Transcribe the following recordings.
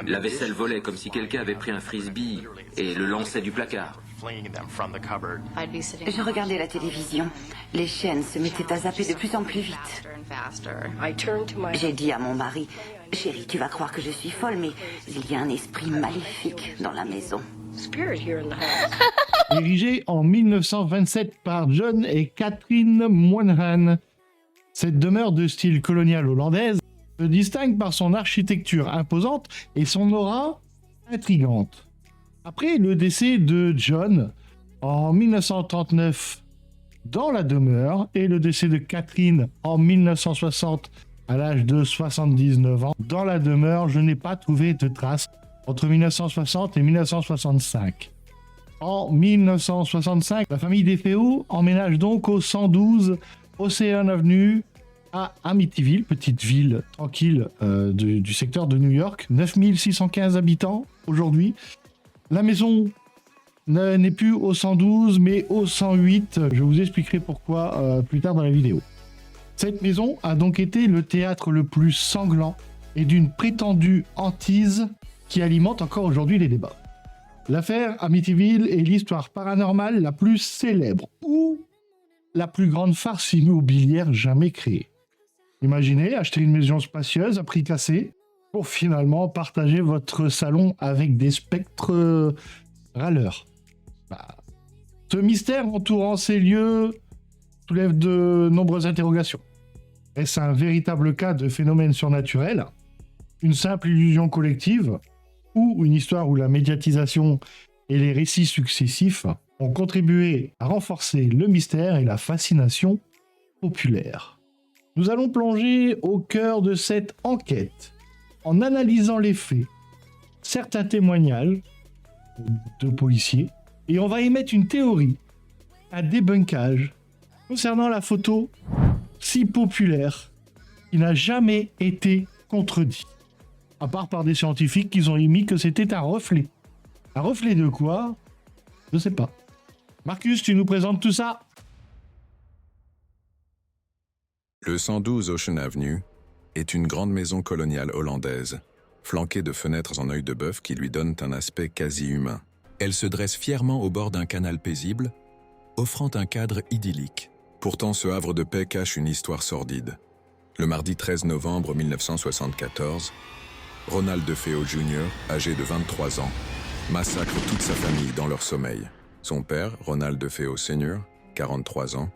La vaisselle volait comme si quelqu'un avait pris un frisbee et le lançait du placard. Je regardais la télévision. Les chaînes se mettaient à zapper de plus en plus vite. J'ai dit à mon mari, « Chérie, tu vas croire que je suis folle, mais il y a un esprit maléfique dans la maison. » Érigé en 1927 par John et Catherine Moynihan, cette demeure de style colonial hollandaise se distingue par son architecture imposante et son aura intrigante. Après le décès de John en 1939 dans la demeure et le décès de Catherine en 1960 à l'âge de 79 ans dans la demeure, je n'ai pas trouvé de traces entre 1960 et 1965. En 1965, la famille DeFeo emménage donc au 112 Ocean Avenue à Amityville, petite ville tranquille du secteur de New York, 9615 habitants aujourd'hui. La maison n'est plus au 112 mais au 108, je vous expliquerai pourquoi plus tard dans la vidéo. Cette maison a donc été le théâtre le plus sanglant et d'une prétendue hantise qui alimente encore aujourd'hui les débats. L'affaire Amityville est l'histoire paranormale la plus célèbre ou la plus grande farce immobilière jamais créée. Imaginez acheter une maison spacieuse à prix cassé pour finalement partager votre salon avec des spectres râleurs. Ce mystère entourant ces lieux soulève de nombreuses interrogations. Est-ce un véritable cas de phénomène surnaturel, une simple illusion collective, ou une histoire où la médiatisation et les récits successifs ont contribué à renforcer le mystère et la fascination populaire? Nous allons plonger au cœur de cette enquête en analysant les faits, certains témoignages de policiers, et on va émettre une théorie, un débunkage concernant la photo si populaire qui n'a jamais été contredit, à part par des scientifiques qui ont émis que c'était un reflet. Un reflet de quoi? Je sais pas. Marcus, tu nous présentes tout ça? Le 112 Ocean Avenue est une grande maison coloniale hollandaise, flanquée de fenêtres en œil de bœuf qui lui donnent un aspect quasi humain. Elle se dresse fièrement au bord d'un canal paisible, offrant un cadre idyllique. Pourtant, ce havre de paix cache une histoire sordide. Le mardi 13 novembre 1974, Ronald DeFeo Jr., âgé de 23 ans, massacre toute sa famille dans leur sommeil. Son père, Ronald DeFeo Sr., 43 ans,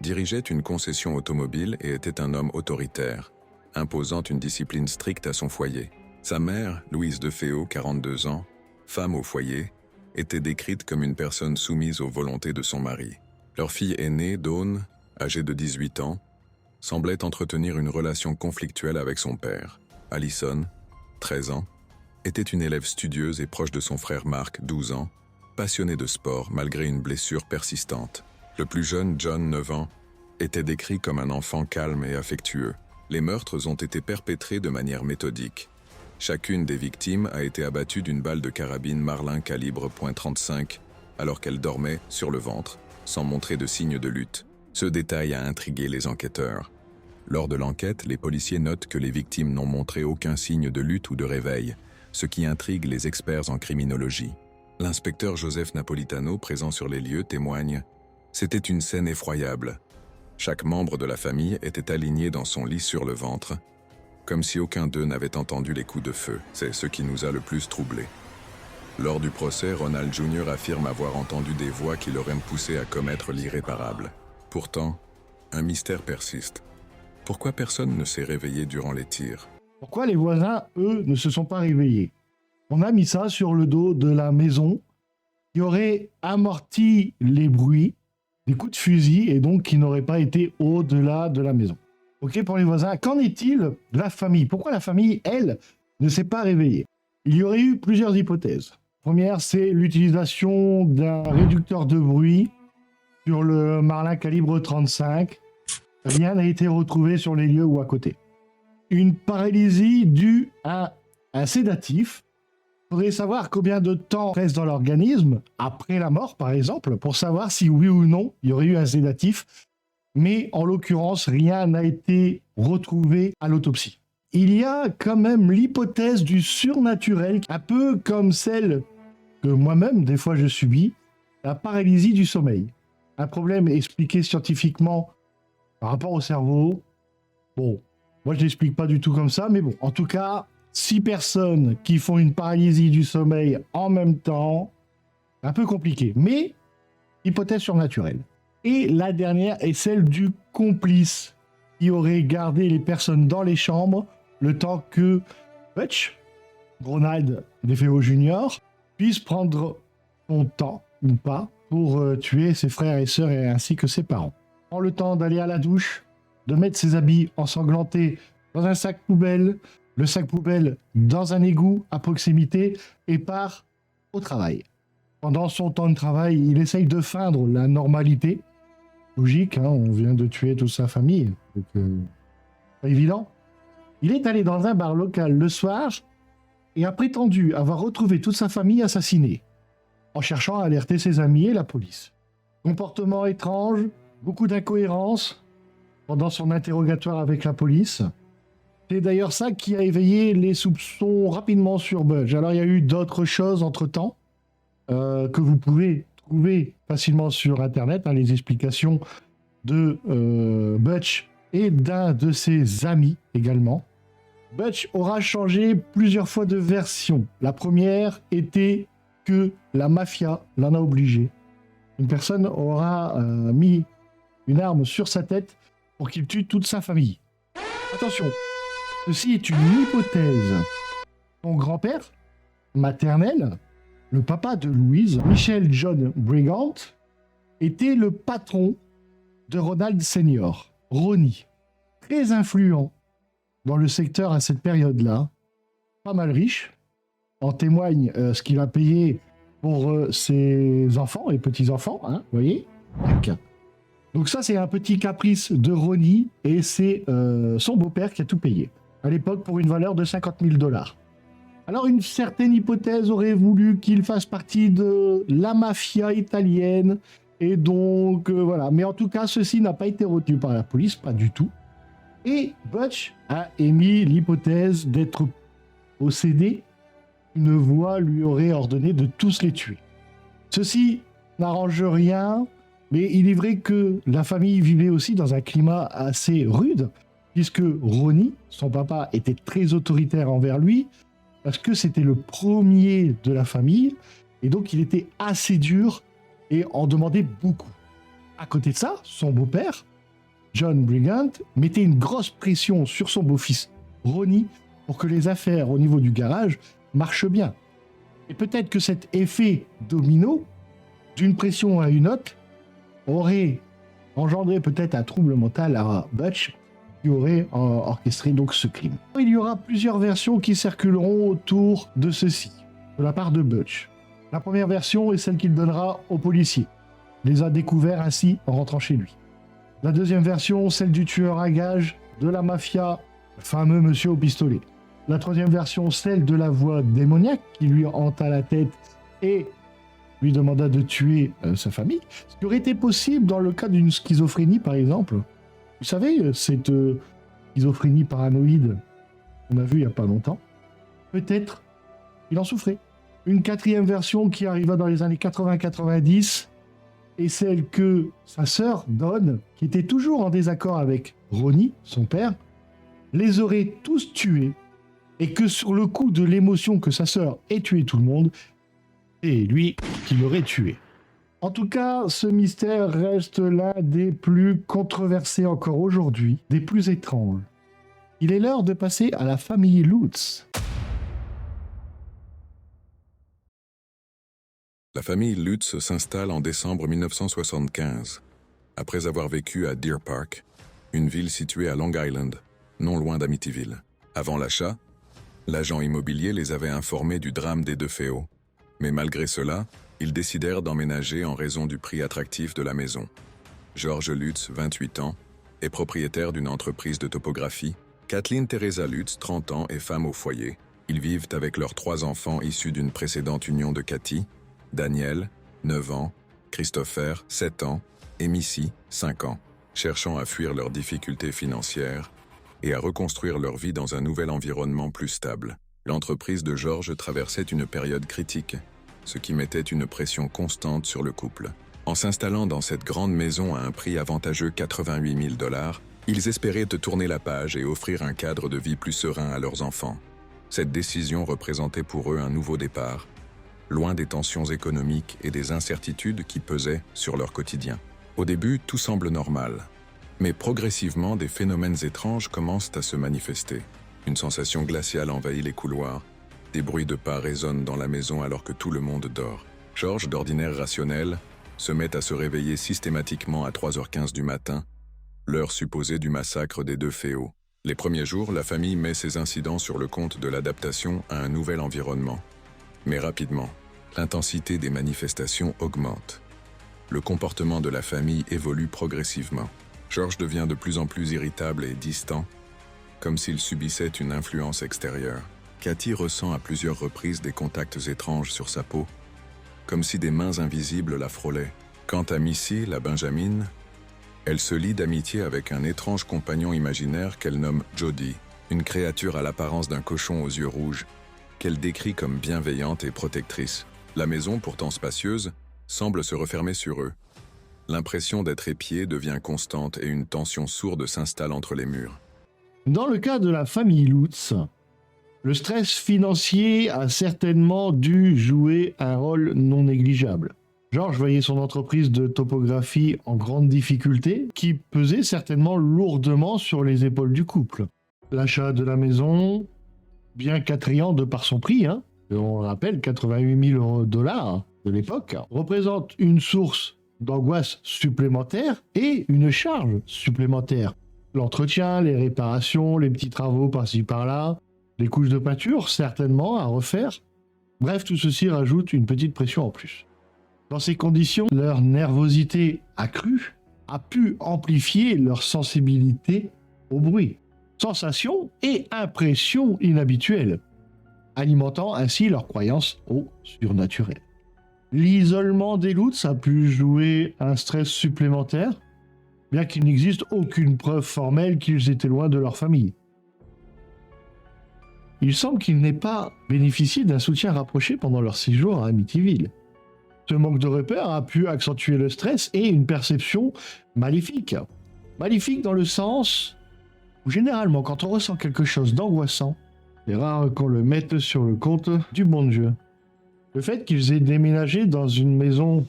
dirigeait une concession automobile et était un homme autoritaire, imposant une discipline stricte à son foyer. Sa mère, Louise DeFeo, 42 ans, femme au foyer, était décrite comme une personne soumise aux volontés de son mari. Leur fille aînée, Dawn, âgée de 18 ans, semblait entretenir une relation conflictuelle avec son père. Allison, 13 ans, était une élève studieuse et proche de son frère Mark, 12 ans, passionné de sport malgré une blessure persistante. Le plus jeune, John, 9 ans, était décrit comme un enfant calme et affectueux. Les meurtres ont été perpétrés de manière méthodique. Chacune des victimes a été abattue d'une balle de carabine Marlin calibre .35 alors qu'elle dormait sur le ventre, sans montrer de signes de lutte. Ce détail a intrigué les enquêteurs. Lors de l'enquête, les policiers notent que les victimes n'ont montré aucun signe de lutte ou de réveil, ce qui intrigue les experts en criminologie. L'inspecteur Joseph Napolitano, présent sur les lieux, témoigne « C'était une scène effroyable. Chaque membre de la famille était aligné dans son lit sur le ventre, comme si aucun d'eux n'avait entendu les coups de feu. C'est ce qui nous a le plus troublés. » Lors du procès, Ronald Jr. affirme avoir entendu des voix qui l'auraient poussé à commettre l'irréparable. Pourtant, un mystère persiste. Pourquoi personne ne s'est réveillé durant les tirs? Pourquoi les voisins, eux, ne se sont pas réveillés? On a mis ça sur le dos de la maison qui aurait amorti les bruits des coups de fusil et donc qui n'aurait pas été au-delà de la maison. Ok, pour les voisins, qu'en est-il de la famille? Pourquoi la famille, elle, ne s'est pas réveillée? Il y aurait eu plusieurs hypothèses. Première, c'est l'utilisation d'un réducteur de bruit sur le Marlin calibre 35. Rien n'a été retrouvé sur les lieux ou à côté. Une paralysie due à un sédatif. Il faudrait savoir combien de temps reste dans l'organisme, après la mort par exemple, pour savoir si oui ou non il y aurait eu un sédatif. Mais en l'occurrence, rien n'a été retrouvé à l'autopsie. il y a quand même l'hypothèse du surnaturel, un peu comme celle que moi-même, des fois, je subis, la paralysie du sommeil. Un problème expliqué scientifiquement par rapport au cerveau. Bon, moi je l'explique pas du tout comme ça, mais bon, en tout cas, 6 personnes qui font une paralysie du sommeil en même temps, un peu compliqué, mais hypothèse surnaturelle. Et la dernière est celle du complice qui aurait gardé les personnes dans les chambres le temps que Butch, Ronald DeFeo Jr., puisse prendre son temps ou pas pour tuer ses frères et sœurs et ainsi que ses parents. Prend le temps d'aller à la douche, de mettre ses habits ensanglantés dans un sac poubelle, le sac poubelle dans un égout à proximité et part au travail. Pendant son temps de travail, il essaye de feindre la normalité. Logique, hein, on vient de tuer toute sa famille, donc pas évident. Il est allé dans un bar local le soir et a prétendu avoir retrouvé toute sa famille assassinée, en cherchant à alerter ses amis et la police. Comportement étrange, beaucoup d'incohérences pendant son interrogatoire avec la police. C'est d'ailleurs ça qui a éveillé les soupçons rapidement sur Butch. Alors il y a eu d'autres choses entre-temps que vous pouvez trouver facilement sur Internet, hein, les explications de Butch et d'un de ses amis également. Butch aura changé plusieurs fois de version. La première était que la mafia l'en a obligé. Une personne aura mis une arme sur sa tête pour qu'il tue toute sa famille. Attention, ceci est une hypothèse. Son grand-père maternel, le papa de Louise, Michael John Brigant, était le patron de Ronald Senior, Ronnie, très influent dans le secteur à cette période-là, pas mal riche. En témoigne ce qu'il a payé pour ses enfants et petits-enfants, hein, vous voyez. Donc ça, c'est un petit caprice de Ronnie et c'est son beau-père qui a tout payé, à l'époque pour une valeur de 50 000 $. Alors une certaine hypothèse aurait voulu qu'il fasse partie de la mafia italienne et donc voilà. Mais en tout cas, ceci n'a pas été retenu par la police, pas du tout. Et Butch a émis l'hypothèse d'être possédé. Une voix lui aurait ordonné de tous les tuer. Ceci n'arrange rien, mais il est vrai que la famille vivait aussi dans un climat assez rude, puisque Ronnie, son papa, était très autoritaire envers lui, parce que c'était le premier de la famille, et donc il était assez dur et en demandait beaucoup. À côté de ça, son beau-père, John Brigant, mettait une grosse pression sur son beau-fils, Ronnie, pour que les affaires au niveau du garage marchent bien. Et peut-être que cet effet domino, d'une pression à une autre, aurait engendré peut-être un trouble mental à Butch, qui aurait orchestré donc ce crime. Il y aura plusieurs versions qui circuleront autour de ceci, de la part de Butch. La première version est celle qu'il donnera aux policiers. Il les a découverts ainsi en rentrant chez lui. La deuxième version, celle du tueur à gages de la mafia, le fameux monsieur au pistolet. La troisième version, celle de la voix démoniaque qui lui hanta la tête et lui demanda de tuer sa famille. Ce qui aurait été possible dans le cas d'une schizophrénie, par exemple. Vous savez, cette schizophrénie paranoïde qu'on a vue il n'y a pas longtemps. Peut-être il en souffrait. Une quatrième version qui arriva dans les années 80-90 est celle que sa sœur donne, qui était toujours en désaccord avec Ronnie, son père, les aurait tous tués et que sur le coup de l'émotion que sa sœur ait tué tout le monde, c'est lui qui l'aurait tué. En tout cas, ce mystère reste l'un des plus controversés encore aujourd'hui, des plus étranges. Il est l'heure de passer à la famille Lutz. La famille Lutz s'installe en décembre 1975, après avoir vécu à Deer Park, une ville située à Long Island, non loin d'Amityville. Avant l'achat, l'agent immobilier les avait informés du drame des DeFeo, mais malgré cela, ils décidèrent d'emménager en raison du prix attractif de la maison. George Lutz, 28 ans, est propriétaire d'une entreprise de topographie. Kathleen Teresa Lutz, 30 ans, est femme au foyer. Ils vivent avec leurs 3 enfants issus d'une précédente union de Cathy, Daniel, 9 ans, Christopher, 7 ans, et Missy, 5 ans. Cherchant à fuir leurs difficultés financières, et à reconstruire leur vie dans un nouvel environnement plus stable. L'entreprise de George traversait une période critique, ce qui mettait une pression constante sur le couple. En s'installant dans cette grande maison à un prix avantageux 88 000 $, ils espéraient tourner la page et offrir un cadre de vie plus serein à leurs enfants. Cette décision représentait pour eux un nouveau départ, loin des tensions économiques et des incertitudes qui pesaient sur leur quotidien. Au début, tout semble normal, mais progressivement, des phénomènes étranges commencent à se manifester. Une sensation glaciale envahit les couloirs, des bruits de pas résonnent dans la maison alors que tout le monde dort. George, d'ordinaire rationnel, se met à se réveiller systématiquement à 3h15 du matin, l'heure supposée du massacre des 2 Féo. Les premiers jours, la famille met ces incidents sur le compte de l'adaptation à un nouvel environnement. Mais rapidement, l'intensité des manifestations augmente. Le comportement de la famille évolue progressivement. George devient de plus en plus irritable et distant, comme s'il subissait une influence extérieure. Cathy ressent à plusieurs reprises des contacts étranges sur sa peau, comme si des mains invisibles la frôlaient. Quant à Missy, la Benjamine, elle se lie d'amitié avec un étrange compagnon imaginaire qu'elle nomme Jody, une créature à l'apparence d'un cochon aux yeux rouges, qu'elle décrit comme bienveillante et protectrice. La maison, pourtant spacieuse, semble se refermer sur eux. L'impression d'être épiée devient constante et une tension sourde s'installe entre les murs. Dans le cas de la famille Lutz, le stress financier a certainement dû jouer un rôle non négligeable. George voyait son entreprise de topographie en grande difficulté, qui pesait certainement lourdement sur les épaules du couple. L'achat de la maison, bien qu'attrayant de par son prix, on rappelle 88 000 $ de l'époque, représente une source d'angoisse supplémentaire et une charge supplémentaire. L'entretien, les réparations, les petits travaux par-ci par-là, les couches de peinture certainement à refaire. Bref, tout ceci rajoute une petite pression en plus. Dans ces conditions, leur nervosité accrue a pu amplifier leur sensibilité au bruit, sensations et impressions inhabituelles, alimentant ainsi leur croyance au surnaturel. L'isolement des Lutz a pu jouer un stress supplémentaire, bien qu'il n'existe aucune preuve formelle qu'ils étaient loin de leur famille. Il semble qu'ils n'aient pas bénéficié d'un soutien rapproché pendant leur séjour à Amityville. Ce manque de repères a pu accentuer le stress et une perception maléfique. Maléfique dans le sens où généralement quand on ressent quelque chose d'angoissant, c'est rare qu'on le mette sur le compte du bon Dieu. Le fait qu'ils aient déménagé dans une maison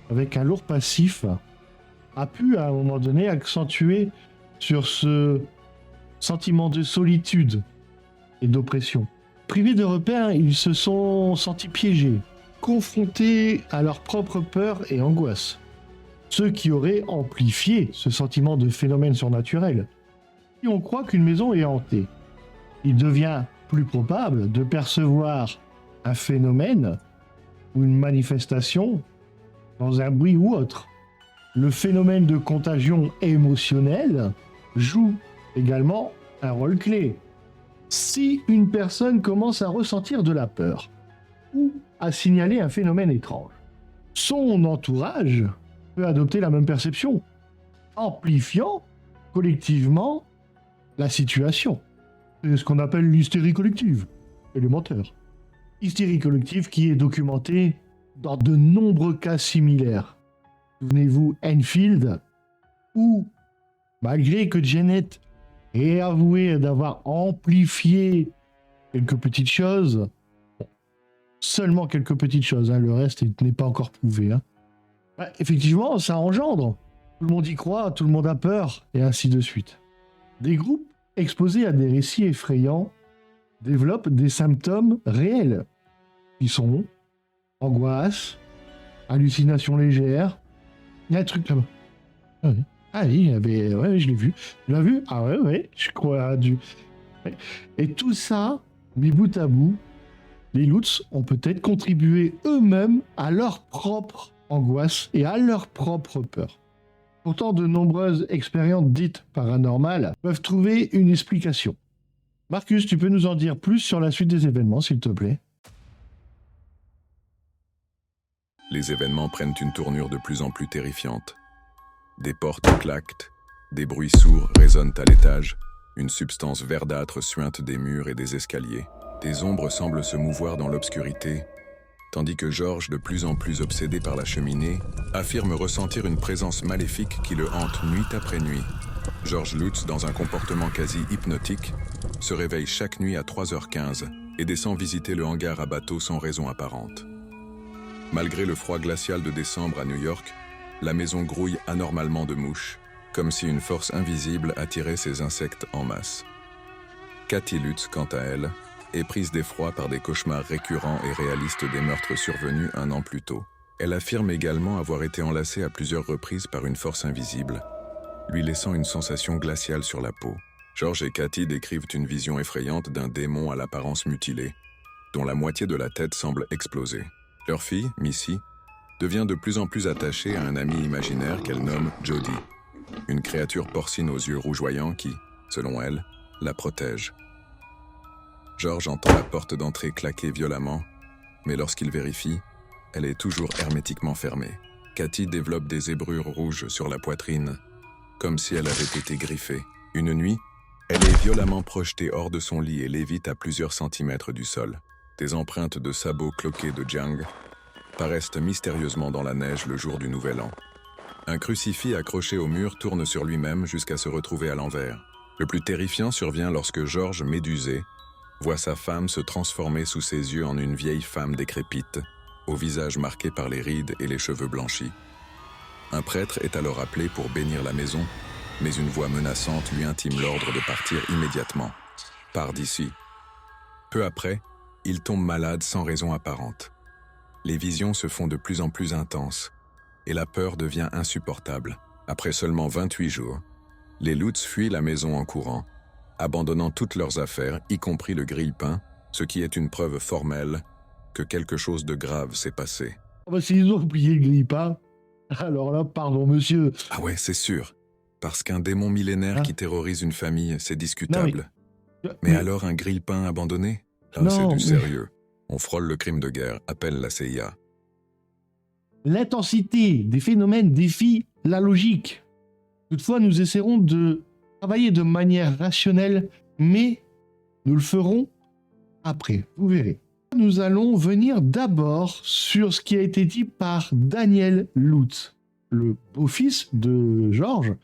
avec un lourd passif a pu à un moment donné accentuer sur ce sentiment de solitude et d'oppression. Privés de repères, ils se sont sentis piégés, confrontés à leurs propres peurs et angoisses, ce qui aurait amplifié ce sentiment de phénomène surnaturel. Si on croit qu'une maison est hantée, il devient plus probable de percevoir un phénomène ou une manifestation dans un bruit ou autre. Le phénomène de contagion émotionnelle joue également un rôle clé. Si une personne commence à ressentir de la peur ou à signaler un phénomène étrange, son entourage peut adopter la même perception, amplifiant collectivement la situation. C'est ce qu'on appelle l'hystérie collective, élémentaire. Hystérie collective qui est documentée dans de nombreux cas similaires. Souvenez-vous Enfield, où, malgré que Janet ait avoué d'avoir amplifié quelques petites choses, seulement quelques petites choses, le reste n'est pas encore prouvé. Effectivement, ça engendre. Tout le monde y croit, tout le monde a peur, et ainsi de suite. Des groupes exposés à des récits effrayants développent des symptômes réels, qui sont angoisse, hallucinations légères. Il y a un truc là-bas. Ah oui, ouais, je l'ai vu. Tu l'as vu? Ah ouais, je crois à du... Et tout ça, mis bout à bout, les Lutz ont peut-être contribué eux-mêmes à leur propre angoisse et à leur propre peur. Pourtant, de nombreuses expériences dites paranormales peuvent trouver une explication. Marcus, tu peux nous en dire plus sur la suite des événements, s'il te plaît? Les événements prennent une tournure de plus en plus terrifiante. Des portes claquent, des bruits sourds résonnent à l'étage, Une substance verdâtre suinte des murs et des escaliers. Des ombres semblent se mouvoir dans l'obscurité, tandis que George, de plus en plus obsédé par la cheminée, affirme ressentir une présence maléfique qui le hante nuit après nuit. George Lutz, dans un comportement quasi hypnotique, se réveille chaque nuit à 3h15 et descend visiter le hangar à bateau sans raison apparente. Malgré le froid glacial de décembre à New York, la maison grouille anormalement de mouches, comme si une force invisible attirait ces insectes en masse. Kathy Lutz, quant à elle, est prise d'effroi par des cauchemars récurrents et réalistes des meurtres survenus un an plus tôt. Elle affirme également avoir été enlacée à plusieurs reprises par une force invisible, lui laissant une sensation glaciale sur la peau. George et Kathy décrivent une vision effrayante d'un démon à l'apparence mutilée, dont la moitié de la tête semble exploser. Leur fille, Missy, devient de plus en plus attachée à un ami imaginaire qu'elle nomme Jody, une créature porcine aux yeux rougeoyants qui, selon elle, la protège. George entend la porte d'entrée claquer violemment, mais lorsqu'il vérifie, elle est toujours hermétiquement fermée. Kathy développe des zébrures rouges sur la poitrine, comme si elle avait été griffée. Une nuit, elle est violemment projetée hors de son lit et lévite à plusieurs centimètres du sol. Des empreintes de sabots cloqués de Jiang paraissent mystérieusement dans la neige le jour du Nouvel An. Un crucifix accroché au mur tourne sur lui-même jusqu'à se retrouver à l'envers. Le plus terrifiant survient lorsque George, médusé, voit sa femme se transformer sous ses yeux en une vieille femme décrépite, au visage marqué par les rides et les cheveux blanchis. Un prêtre est alors appelé pour bénir la maison, mais une voix menaçante lui intime l'ordre de partir immédiatement. « Pars d'ici ». Peu après, il tombe malade sans raison apparente. Les visions se font de plus en plus intenses, et la peur devient insupportable. Après seulement 28 jours, les Lutz fuient la maison en courant, abandonnant toutes leurs affaires, y compris le grille-pain, ce qui est une preuve formelle que quelque chose de grave s'est passé. S'ils ont oublié le grille-pain, alors là, pardon monsieur. Ah ouais, c'est sûr. Parce qu'un démon millénaire qui terrorise une famille, c'est discutable. Mais alors un grille-pain abandonné ? Là, c'est du sérieux. On frôle le crime de guerre, appelle la CIA. L'intensité des phénomènes défie la logique. Toutefois, nous essaierons de travailler de manière rationnelle, mais nous le ferons après, vous verrez. Nous allons venir d'abord sur ce qui a été dit par Daniel Lutz, le beau-fils de George.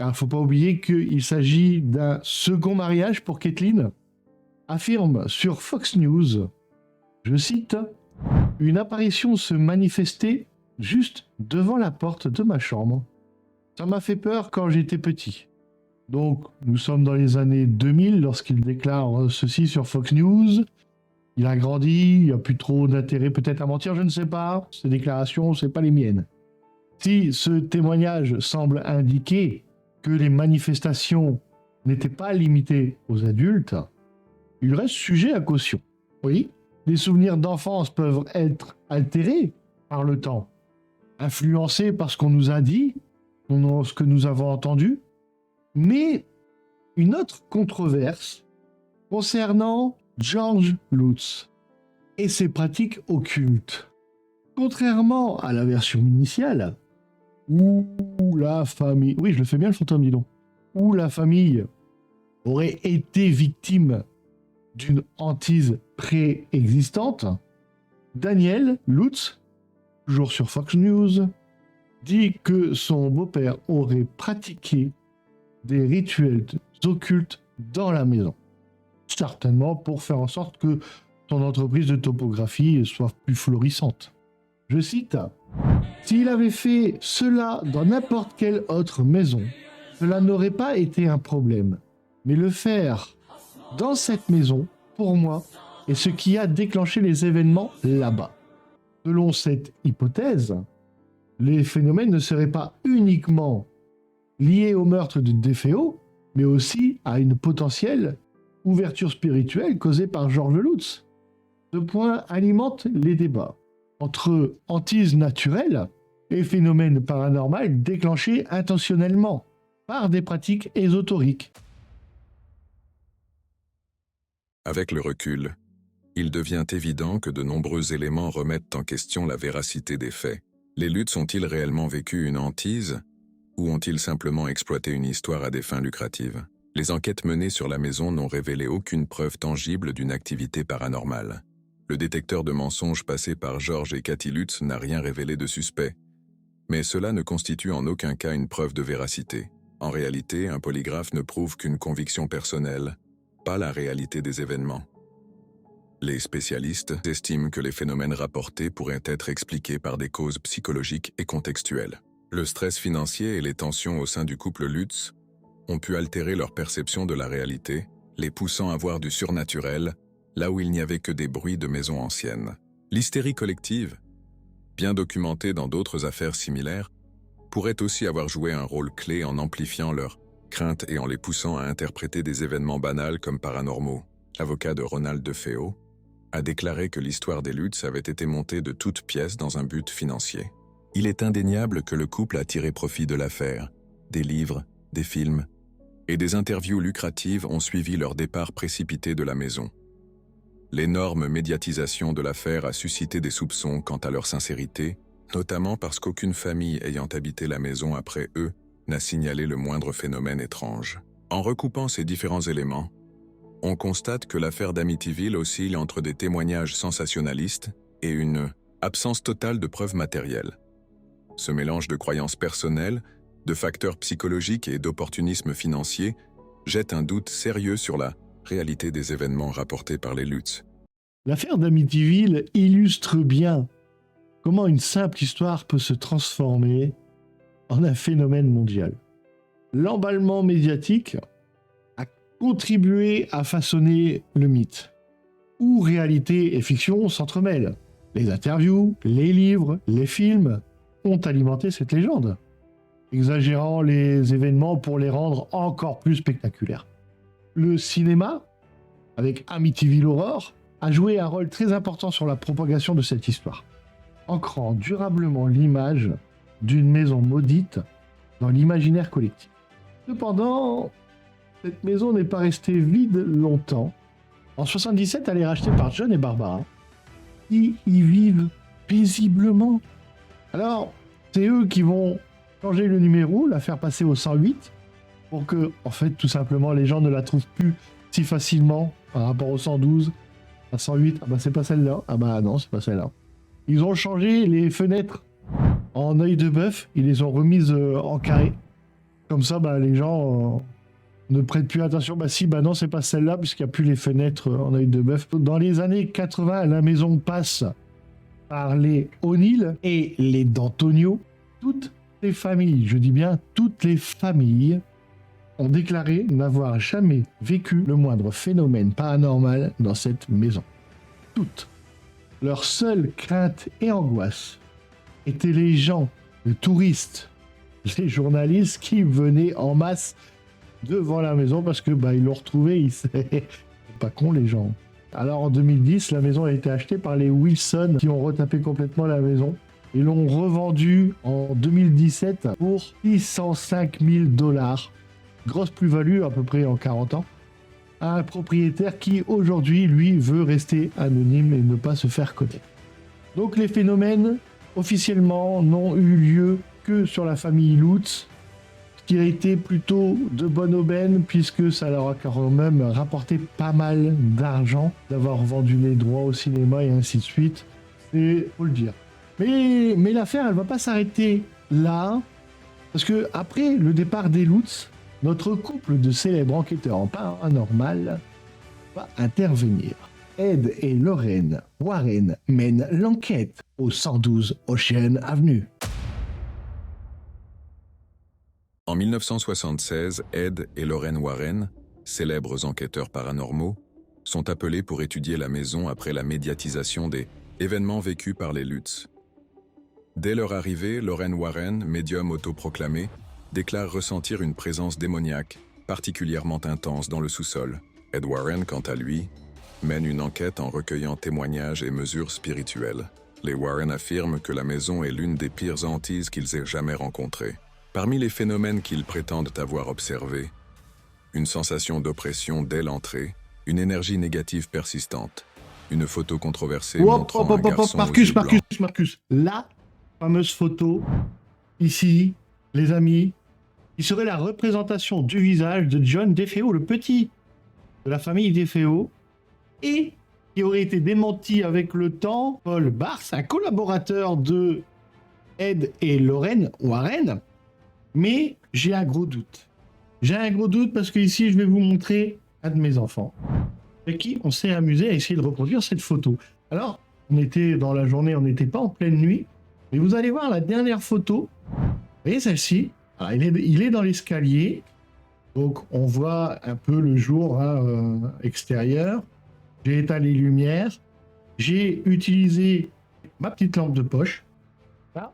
Il ne faut pas oublier qu'il s'agit d'un second mariage pour Kathleen. Affirme sur Fox News, je cite, « Une apparition se manifestait juste devant la porte de ma chambre. Ça m'a fait peur quand j'étais petit. » Donc, nous sommes dans les années 2000 lorsqu'il déclare ceci sur Fox News. Il a grandi, il n'y a plus trop d'intérêt peut-être à mentir, je ne sais pas. Ces déclarations, ce n'est pas les miennes. Si ce témoignage semble indiquer que les manifestations n'étaient pas limitées aux adultes, il reste sujet à caution. Oui, les souvenirs d'enfance peuvent être altérés par le temps, influencés par ce qu'on nous a dit, ce que nous avons entendu, mais une autre controverse concernant George Lutz et ses pratiques occultes. Contrairement à la version initiale, où la famille... Oui, je le fais bien le fantôme, dis donc. Où la famille aurait été victime d'une hantise préexistante, Daniel Lutz, toujours sur Fox News, dit que son beau-père aurait pratiqué des rituels occultes dans la maison. Certainement pour faire en sorte que son entreprise de topographie soit plus florissante. Je cite, « S'il avait fait cela dans n'importe quelle autre maison, cela n'aurait pas été un problème. Mais le faire dans cette maison, pour moi, est ce qui a déclenché les événements là-bas. Selon cette hypothèse, les phénomènes ne seraient pas uniquement liés au meurtre de DeFeo, mais aussi à une potentielle ouverture spirituelle causée par George Lutz. Ce point alimente les débats entre hantise naturelle et phénomènes paranormaux déclenchés intentionnellement par des pratiques ésotériques. Avec le recul, il devient évident que de nombreux éléments remettent en question la véracité des faits. Les Lutz ont-ils réellement vécu une hantise ou ont-ils simplement exploité une histoire à des fins lucratives ? Les enquêtes menées sur la maison n'ont révélé aucune preuve tangible d'une activité paranormale. Le détecteur de mensonges passé par George et Cathy Lutz n'a rien révélé de suspect. Mais cela ne constitue en aucun cas une preuve de véracité. En réalité, un polygraphe ne prouve qu'une conviction personnelle, pas la réalité des événements. Les spécialistes estiment que les phénomènes rapportés pourraient être expliqués par des causes psychologiques et contextuelles. Le stress financier et les tensions au sein du couple Lutz ont pu altérer leur perception de la réalité, les poussant à voir du surnaturel, là où il n'y avait que des bruits de maisons anciennes. L'hystérie collective, bien documentée dans d'autres affaires similaires, pourrait aussi avoir joué un rôle clé en amplifiant leurs craintes et en les poussant à interpréter des événements banals comme paranormaux. L'avocat de Ronald DeFeo a déclaré que l'histoire des Lutz avait été montée de toutes pièces dans un but financier. Il est indéniable que le couple a tiré profit de l'affaire. Des livres, des films et des interviews lucratives ont suivi leur départ précipité de la maison. L'énorme médiatisation de l'affaire a suscité des soupçons quant à leur sincérité, notamment parce qu'aucune famille ayant habité la maison après eux n'a signalé le moindre phénomène étrange. En recoupant ces différents éléments, on constate que l'affaire d'Amityville oscille entre des témoignages sensationnalistes et une absence totale de preuves matérielles. Ce mélange de croyances personnelles, de facteurs psychologiques et d'opportunisme financier jette un doute sérieux sur la réalité des événements rapportés par les Lutz. L'affaire d'Amityville illustre bien comment une simple histoire peut se transformer en un phénomène mondial. L'emballement médiatique a contribué à façonner le mythe, où réalité et fiction s'entremêlent. Les interviews, les livres, les films ont alimenté cette légende, exagérant les événements pour les rendre encore plus spectaculaires. Le cinéma, avec Amityville Horror, a joué un rôle très important sur la propagation de cette histoire, ancrant durablement l'image d'une maison maudite dans l'imaginaire collectif. Cependant, cette maison n'est pas restée vide longtemps. En 1977, elle est rachetée par John et Barbara, qui y vivent paisiblement. Alors, c'est eux qui vont changer le numéro, la faire passer au 108, pour que, en fait, tout simplement, les gens ne la trouvent plus si facilement par rapport au 112. À 108, ah bah c'est pas celle-là. Ah bah non, c'est pas celle-là. Ils ont changé les fenêtres en œil de bœuf, ils les ont remises en carré. Comme ça, bah les gens ne prêtent plus attention. Bah si, bah non, c'est pas celle-là, puisqu'il n'y a plus les fenêtres en œil de bœuf. Dans les années 80, la maison passe par les O'Neill et les D'Antonio. Toutes les familles, je dis bien toutes les familles, ont déclaré n'avoir jamais vécu le moindre phénomène paranormal dans cette maison. Toutes. Leur seule crainte et angoisse étaient les gens, les touristes, les journalistes qui venaient en masse devant la maison parce que bah ils l'ont retrouvée. C'est pas con les gens. Alors en 2010, la maison a été achetée par les Wilson qui ont retapé complètement la maison et l'ont revendue en 2017 pour $605 000. Grosse plus-value à peu près en 40 ans, à un propriétaire qui aujourd'hui, lui, veut rester anonyme et ne pas se faire connaître. Donc les phénomènes, officiellement, n'ont eu lieu que sur la famille Lutz, ce qui a été plutôt de bonne aubaine, puisque ça leur a quand même rapporté pas mal d'argent d'avoir vendu les droits au cinéma et ainsi de suite, et faut le dire. Mais l'affaire, elle va pas s'arrêter là, parce que après le départ des Lutz, notre couple de célèbres enquêteurs en paranormal va intervenir. Ed et Lorraine Warren mènent l'enquête au 112 Ocean Avenue. En 1976, Ed et Lorraine Warren, célèbres enquêteurs paranormaux, sont appelés pour étudier la maison après la médiatisation des événements vécus par les Lutz. Dès leur arrivée, Lorraine Warren, médium autoproclamée, déclare ressentir une présence démoniaque, particulièrement intense dans le sous-sol. Ed Warren, quant à lui, mène une enquête en recueillant témoignages et mesures spirituelles. Les Warren affirment que la maison est l'une des pires hantises qu'ils aient jamais rencontrées. Parmi les phénomènes qu'ils prétendent avoir observés, une sensation d'oppression dès l'entrée, une énergie négative persistante, une photo controversée montrant un garçon aux yeux blancs. Marcus, la fameuse photo, ici, les amis, qui serait la représentation du visage de John DeFeo, le petit de la famille DeFeo, et qui aurait été démenti avec le temps. Paul Barthes, un collaborateur de Ed et Lorraine Warren, mais j'ai un gros doute. J'ai un gros doute parce que ici, je vais vous montrer un de mes enfants avec qui on s'est amusé à essayer de reproduire cette photo. Alors, on était dans la journée, on n'était pas en pleine nuit, mais vous allez voir la dernière photo. Vous voyez celle-ci? Alors, il est dans l'escalier, donc on voit un peu le jour extérieur. J'ai éteint les lumières, j'ai utilisé ma petite lampe de poche. Là,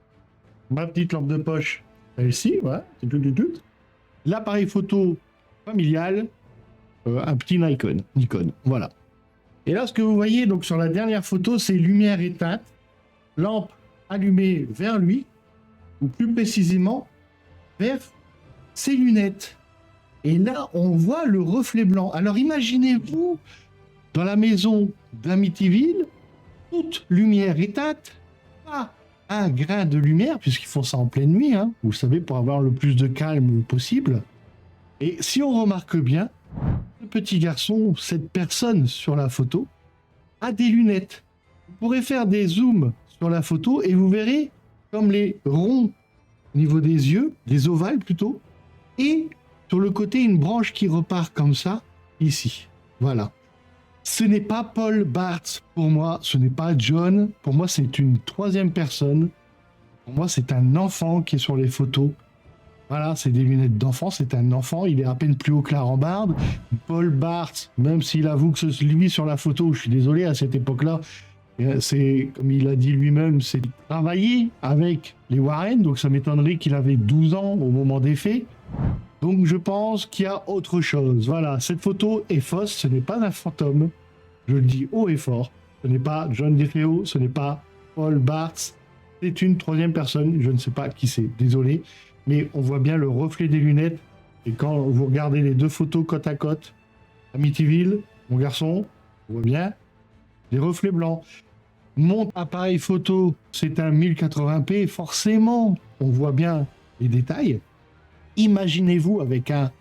ma petite lampe de poche, celle-ci, voilà, c'est tout. L'appareil photo familial, un petit Nikon, voilà. Et là, ce que vous voyez donc sur la dernière photo, c'est lumière éteinte, lampe allumée vers lui, ou plus précisément vers ses lunettes. Et là, on voit le reflet blanc. Alors imaginez-vous, dans la maison d'Amityville, toute lumière éteinte, pas un grain de lumière, puisqu'ils font ça en pleine nuit, hein, vous savez, pour avoir le plus de calme possible. Et si on remarque bien, ce petit garçon, cette personne sur la photo, a des lunettes. Vous pourrez faire des zooms sur la photo et vous verrez comme les ronds au niveau des yeux, des ovales plutôt, et sur le côté une branche qui repart comme ça, ici. Voilà. Ce n'est pas Paul Barthes pour moi, ce n'est pas John. Pour moi, c'est une troisième personne. Pour moi, c'est un enfant qui est sur les photos. Voilà, c'est des lunettes d'enfant, c'est un enfant, il est à peine plus haut que la rambarde. Paul Barthes, même s'il avoue que c'est lui sur la photo, je suis désolé, à cette époque-là, c'est, comme il a dit lui-même, c'est travailler avec les Warren, donc ça m'étonnerait qu'il avait 12 ans au moment des faits. Donc je pense qu'il y a autre chose. Voilà, cette photo est fausse, ce n'est pas un fantôme. Je le dis haut et fort. Ce n'est pas John DeFeo, ce n'est pas Paul Barthes. C'est une troisième personne, je ne sais pas qui c'est, désolé. Mais on voit bien le reflet des lunettes. Et quand vous regardez les deux photos côte à côte, Amityville, mon garçon, on voit bien les reflets blancs. Mon appareil photo, c'est un 1080p, forcément, on voit bien les détails. Imaginez-vous avec un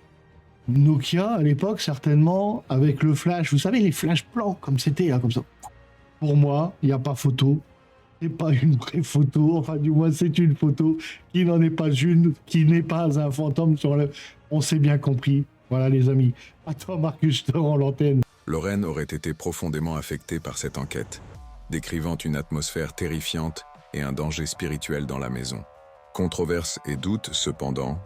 Nokia à l'époque, certainement, avec le flash, vous savez, les flashs blancs, comme c'était, là, comme ça. Pour moi, il n'y a pas photo. C'est pas une vraie photo, enfin, du moins, c'est une photo qui n'en est pas une, qui n'est pas un fantôme sur le. On s'est bien compris. Voilà, les amis. Attends, Marcus, je te rends l'antenne. Lorraine aurait été profondément affectée par cette enquête, décrivant une atmosphère terrifiante et un danger spirituel dans la maison. Controverses et doutes, cependant,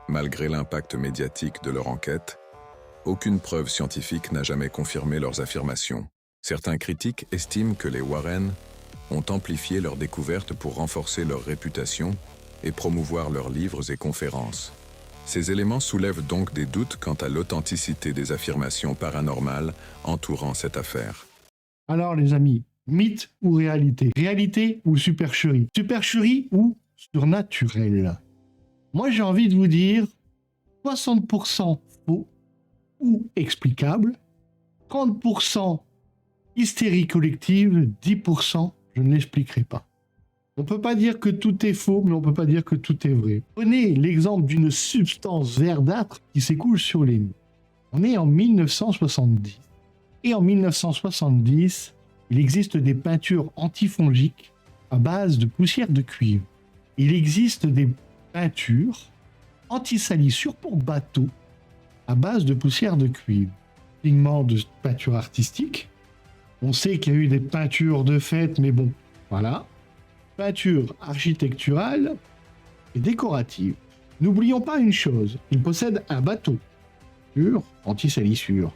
malgré l'impact médiatique de leur enquête, aucune preuve scientifique n'a jamais confirmé leurs affirmations. Certains critiques estiment que les Warren ont amplifié leurs découvertes pour renforcer leur réputation et promouvoir leurs livres et conférences. Ces éléments soulèvent donc des doutes quant à l'authenticité des affirmations paranormales entourant cette affaire. Alors les amis, mythe ou réalité? Réalité ou supercherie? Supercherie ou surnaturel? Moi j'ai envie de vous dire 60% faux ou explicable, 30% hystérie collective, 10% je ne l'expliquerai pas. On ne peut pas dire que tout est faux, mais on ne peut pas dire que tout est vrai. Prenez l'exemple d'une substance verdâtre qui s'écoule sur les murs. On est en 1970. Et en 1970, il existe des peintures antifongiques à base de poussière de cuivre. Il existe des peintures anti-salissure pour bateaux à base de poussière de cuivre. Pigments de peinture artistique. On sait qu'il y a eu des peintures de fête, mais bon, voilà. Peinture architecturale et décorative. N'oublions pas une chose, il possède un bateau pur, anti-salissure.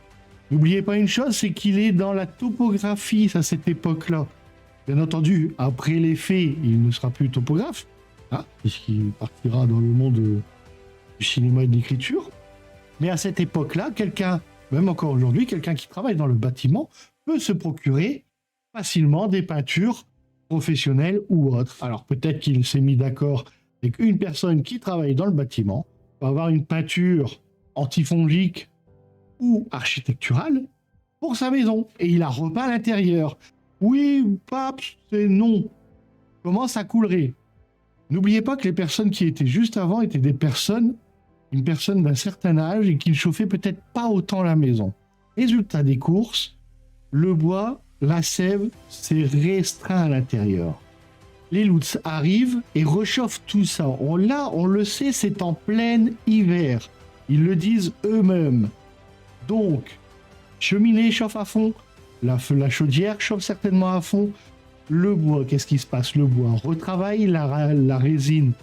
N'oubliez pas une chose, c'est qu'il est dans la topographie à cette époque-là. Bien entendu, après les faits, il ne sera plus topographe, hein, puisqu'il partira dans le monde du cinéma et de l'écriture. Mais à cette époque-là, quelqu'un, même encore aujourd'hui, quelqu'un qui travaille dans le bâtiment peut se procurer facilement des peintures professionnelles ou autres. Alors peut-être qu'il s'est mis d'accord avec une personne qui travaille dans le bâtiment, va avoir une peinture antifongique ou architecturale pour sa maison. Et il a repeint l'intérieur. Oui, pape, c'est non. Comment ça coulerait? N'oubliez pas que les personnes qui étaient juste avant étaient des personnes une personne d'un certain âge et qui ne chauffait peut-être pas autant la maison. Résultat des courses, le bois, la sève s'est restreint à l'intérieur. Les loups arrivent et réchauffent tout ça. On le sait, c'est en plein hiver. Ils le disent eux-mêmes. Donc, cheminée chauffe à fond, la chaudière chauffe certainement à fond. Le bois, qu'est-ce qui se passe? Le bois retravaille, la résine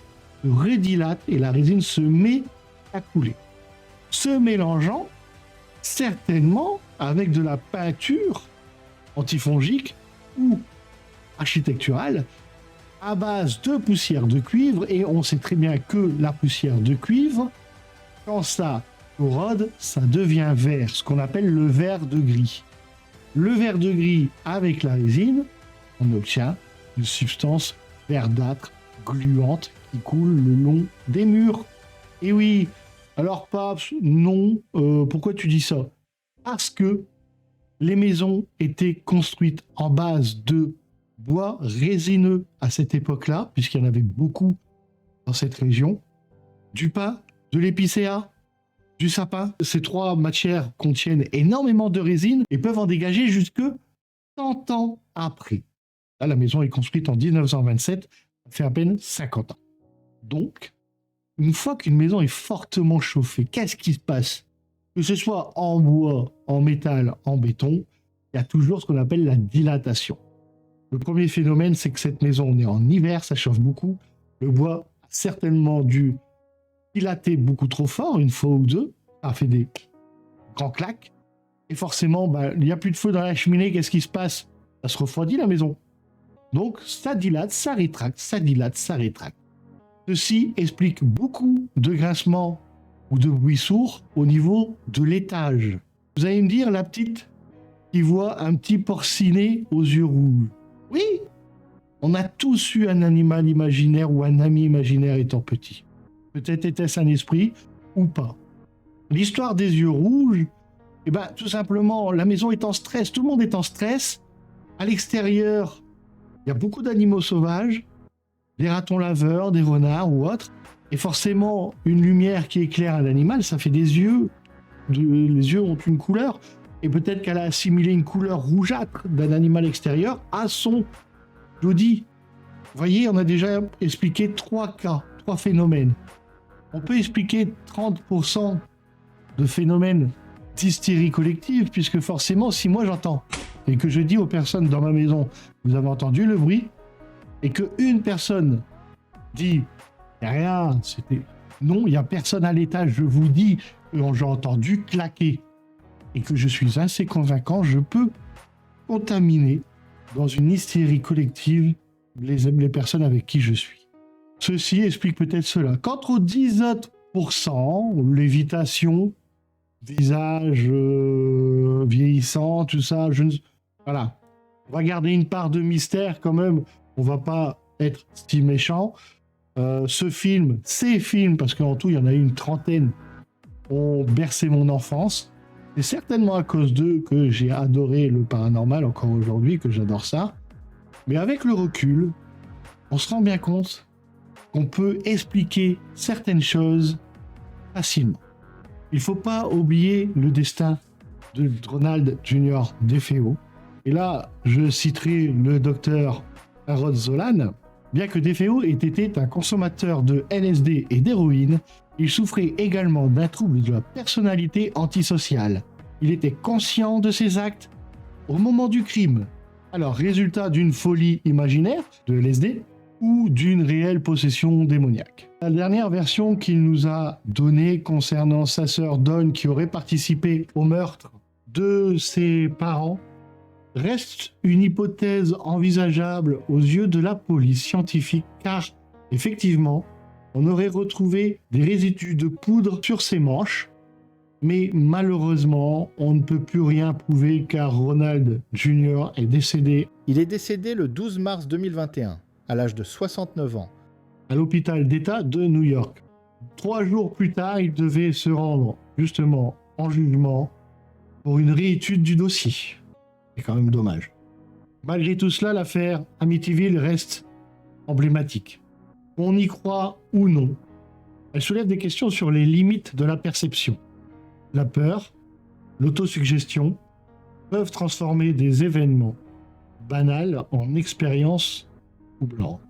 se redilate et la résine se met à couler. Se mélangeant certainement avec de la peinture antifongique ou architecturale à base de poussière de cuivre, et on sait très bien que la poussière de cuivre, quand ça corrode, ça devient vert, ce qu'on appelle le vert de gris. Le vert de gris avec la résine, on obtient une substance verdâtre, gluante, qui coule le long des murs. Et oui, alors Paps, non, pourquoi tu dis ça? Parce que les maisons étaient construites en base de bois résineux à cette époque-là, puisqu'il y en avait beaucoup dans cette région, du pin, de l'épicéa, du sapin. Ces trois matières contiennent énormément de résine et peuvent en dégager jusque 100 ans après. Là, la maison est construite en 1927, ça fait à peine 50 ans. Donc, une fois qu'une maison est fortement chauffée, qu'est-ce qui se passe? Que ce soit en bois, en métal, en béton, il y a toujours ce qu'on appelle la dilatation. Le premier phénomène, c'est que cette maison, on est en hiver, ça chauffe beaucoup. Le bois a certainement dû dilater beaucoup trop fort, une fois ou deux, ça a fait des grands claques. Et forcément, il n'y a plus de feu dans la cheminée, qu'est-ce qui se passe? Ça se refroidit la maison. Donc, ça dilate, ça rétracte, ça dilate, ça rétracte. Ceci explique beaucoup de grincements ou de bruits sourds au niveau de l'étage. Vous allez me dire, la petite qui voit un petit porcinet aux yeux rouges. Oui, on a tous eu un animal imaginaire ou un ami imaginaire étant petit. Peut-être était-ce un esprit ou pas. L'histoire des yeux rouges, tout simplement, la maison est en stress, tout le monde est en stress. À l'extérieur, il y a beaucoup d'animaux sauvages, des ratons laveurs, des renards ou autres. Et forcément, une lumière qui éclaire un animal, ça fait des yeux. Les yeux ont une couleur. Et peut-être qu'elle a assimilé une couleur rougeâtre d'un animal extérieur à son dodi. Vous voyez, on a déjà expliqué 3 cas, 3 phénomènes. On peut expliquer 30% de phénomènes d'hystérie collective, puisque forcément, si moi j'entends et que je dis aux personnes dans ma maison, vous avez entendu le bruit, et qu'une personne dit, il n'y a rien, c'était... Non, il n'y a personne à l'étage, je vous dis, j'ai entendu claquer, et que je suis assez convaincant, je peux contaminer dans une hystérie collective les personnes avec qui je suis. Ceci explique peut-être cela. Quant aux 10 autres %, lévitation, visage vieillissant, tout ça, voilà. On va garder une part de mystère quand même, on va pas être si méchant. Ces films, parce qu'en tout il y en a eu une trentaine, ont bercé mon enfance. C'est certainement à cause d'eux que j'ai adoré le paranormal encore aujourd'hui, que j'adore ça. Mais avec le recul, on se rend bien compte qu'on peut expliquer certaines choses facilement. Il ne faut pas oublier le destin de Ronald Jr. DeFeo. Et là, je citerai le docteur Harold Zolan. Bien que DeFeo était un consommateur de LSD et d'héroïne, il souffrait également d'un trouble de la personnalité antisociale. Il était conscient de ses actes au moment du crime. Alors, résultat d'une folie imaginaire de LSD ou d'une réelle possession démoniaque. La dernière version qu'il nous a donnée concernant sa sœur Dawn qui aurait participé au meurtre de ses parents reste une hypothèse envisageable aux yeux de la police scientifique, car effectivement, on aurait retrouvé des résidus de poudre sur ses manches, mais malheureusement, on ne peut plus rien prouver car Ronald Jr. est décédé. Il est décédé le 12 mars 2021, à l'âge de 69 ans, à l'hôpital d'État de New York. 3 jours plus tard, il devait se rendre justement en jugement pour une réétude du dossier. C'est quand même dommage. Malgré tout cela, l'affaire Amityville reste emblématique. On y croit ou non, Elle soulève des questions sur les limites de la perception. La peur, l'autosuggestion peuvent transformer des événements banals en expériences troublantes.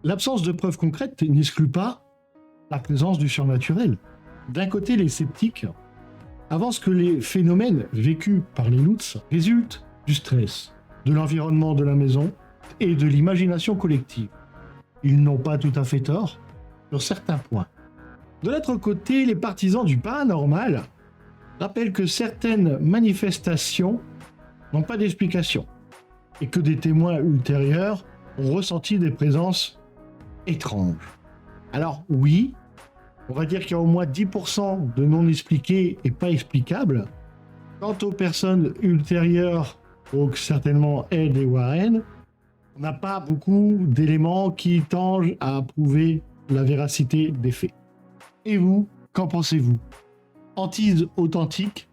L'absence de preuves concrètes n'exclut pas la présence du surnaturel. D'un côté, les sceptiques avancent que les phénomènes vécus par les Lutz résultent du stress, de l'environnement de la maison et de l'imagination collective. Ils n'ont pas tout à fait tort sur certains points. De l'autre côté, les partisans du paranormal rappellent que certaines manifestations n'ont pas d'explication et que des témoins ultérieurs ont ressenti des présences étranges. Alors oui, on va dire qu'il y a au moins 10% de non expliqués et pas explicables. Quant aux personnes ultérieures, donc certainement Ed et Warren, on n'a pas beaucoup d'éléments qui tendent à prouver la véracité des faits. Et vous, qu'en pensez-vous? Hantise authentique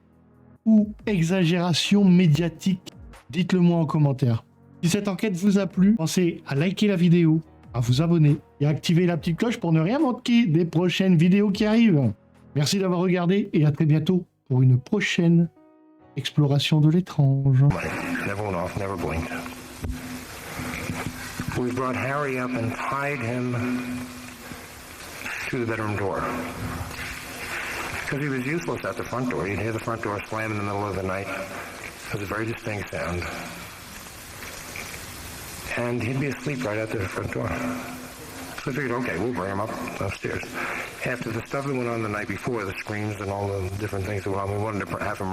ou exagération médiatique? Dites-le moi en commentaire. Si cette enquête vous a plu, pensez à liker la vidéo, à vous abonner et à activer la petite cloche pour ne rien manquer des prochaines vidéos qui arrivent. Merci d'avoir regardé et à très bientôt pour une prochaine exploration de l'étrange. Never went off, never blinked. We brought Harry up and tied him to the bedroom door. Because he was useless at the front door. You'd hear the front door slam in the middle of the night. It was a very distinct sound. And he'd be asleep right at the front door. So I figured, okay, we'll bring him up upstairs. After the stuff that went on the night before, the screams and all the different things that went on, we wanted to have him right